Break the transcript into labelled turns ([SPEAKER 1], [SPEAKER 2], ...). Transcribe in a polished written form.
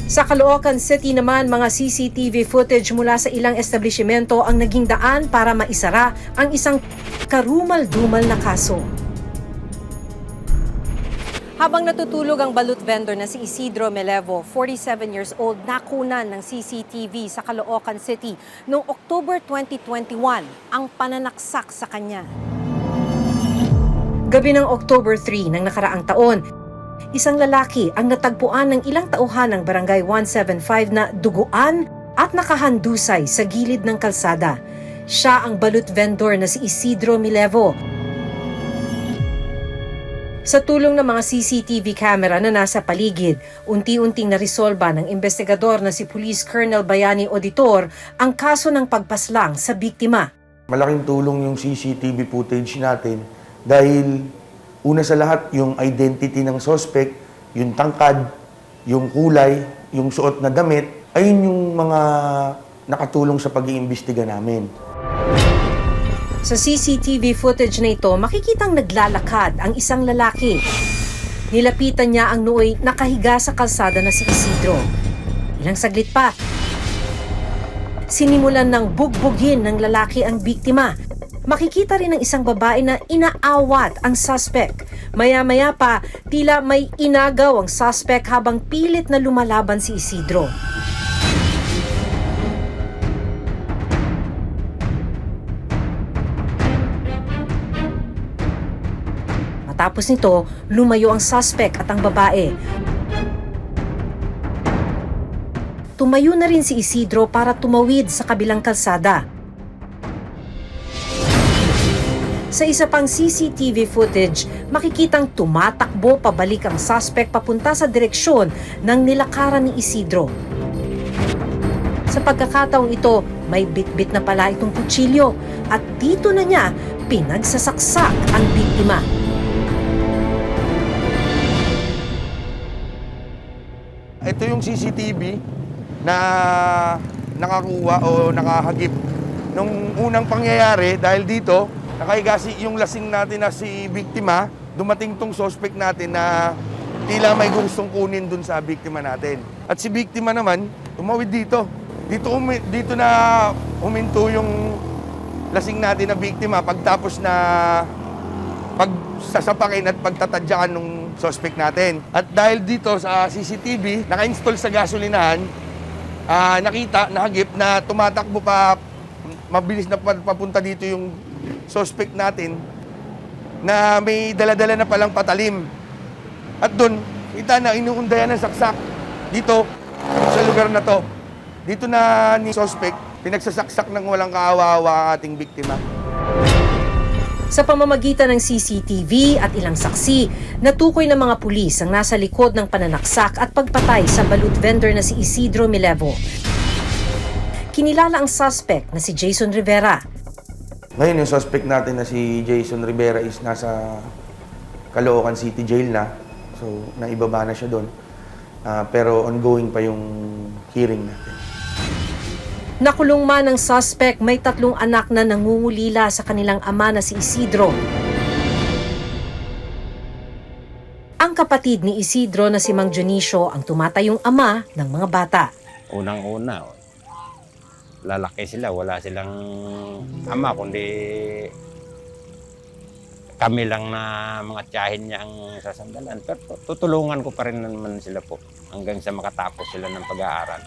[SPEAKER 1] Sa Caloocan City naman, mga CCTV footage mula sa ilang establishmento ang naging daan para maisara ang isang karumal-dumal na kaso. Habang natutulog ang balut vendor na si Isidro Melevo, 47 years old, nakunan ng CCTV sa Caloocan City noong October 2021 ang pananaksak sa kanya. Gabi ng October 3 ng nakaraang taon, isang lalaki ang natagpuan ng ilang tauhan ng Barangay 175 na duguan at nakahandusay sa gilid ng kalsada. Siya ang balut vendor na si Isidro Melevo. Sa tulong ng mga CCTV camera na nasa paligid, unti-unting naresolba ng investigador na si Police Colonel Bayani Auditor ang kaso ng pagpaslang sa biktima.
[SPEAKER 2] Malaking tulong yung CCTV footage natin dahil una sa lahat yung identity ng suspect, yung tangkad, yung kulay, yung suot na damit, ayun yung mga nakatulong sa pag-iimbestiga namin.
[SPEAKER 1] Sa CCTV footage na ito, makikitang naglalakad ang isang lalaki. Nilapitan niya ang nooy nakahiga sa kalsada na si Isidro. Ilang saglit pa, sinimulan ng bugbugin ng lalaki ang biktima. Makikita rin ang isang babae na inaawat ang suspect. Maya-maya pa, tila may inagaw ang suspect habang pilit na lumalaban si Isidro. Matapos nito, lumayo ang suspect at ang babae. Tumayo na rin si Isidro para tumawid sa kabilang kalsada. Sa isa pang CCTV footage, makikitang tumatakbo pabalik ang suspect papunta sa direksyon ng nilakaran ni Isidro. Sa pagkakataong ito, may bitbit na pala itong kutsilyo at dito na niya pinagsasaksak ang biktima.
[SPEAKER 2] Ito yung CCTV na nakakuha o nakahagip nung unang pangyayari dahil dito nakahiga yung lasing natin na si biktima, dumating tong suspect natin na tila may gustong kunin dun sa biktima natin. At si biktima naman, tumawid dito. Dito na huminto yung lasing natin na biktima pagtapos na pagsasapakin at pagtatadyakan ng suspect natin. At dahil dito sa CCTV, naka-install sa gasolinahan, nakita, nahagip na tumatakbo pa, mabilis na papunta dito yung suspect natin na may dala-dala na palang patalim. At doon, kita na inuundayan ng saksak dito sa lugar na to. Dito na ni suspect, pinagsasaksak ng walang kaawa-awa ang ating biktima.
[SPEAKER 1] Sa pamamagitan ng CCTV at ilang saksi, natukoy ng mga pulis ang nasa likod ng pananaksak at pagpatay sa balut vendor na si Isidro Melevo. Kinilala ang suspect na si Jason Rivera.
[SPEAKER 2] Ngayon, yung suspect natin na si Jason Rivera is nasa Caloocan City Jail na. So, naibaba na siya doon. Pero ongoing pa yung hearing natin.
[SPEAKER 1] Nakulong man ang suspect, may 3 anak na nangungulila sa kanilang ama na si Isidro. Ang kapatid ni Isidro na si Mang Dionisio ang tumatayong ama ng mga bata.
[SPEAKER 3] Unang-una, lalaki sila, wala silang ama, kundi kami lang na mga tiyahin niya ang sasandalan. Pero tutulungan ko pa rin naman sila po hanggang sa makatapos sila ng pag-aaral.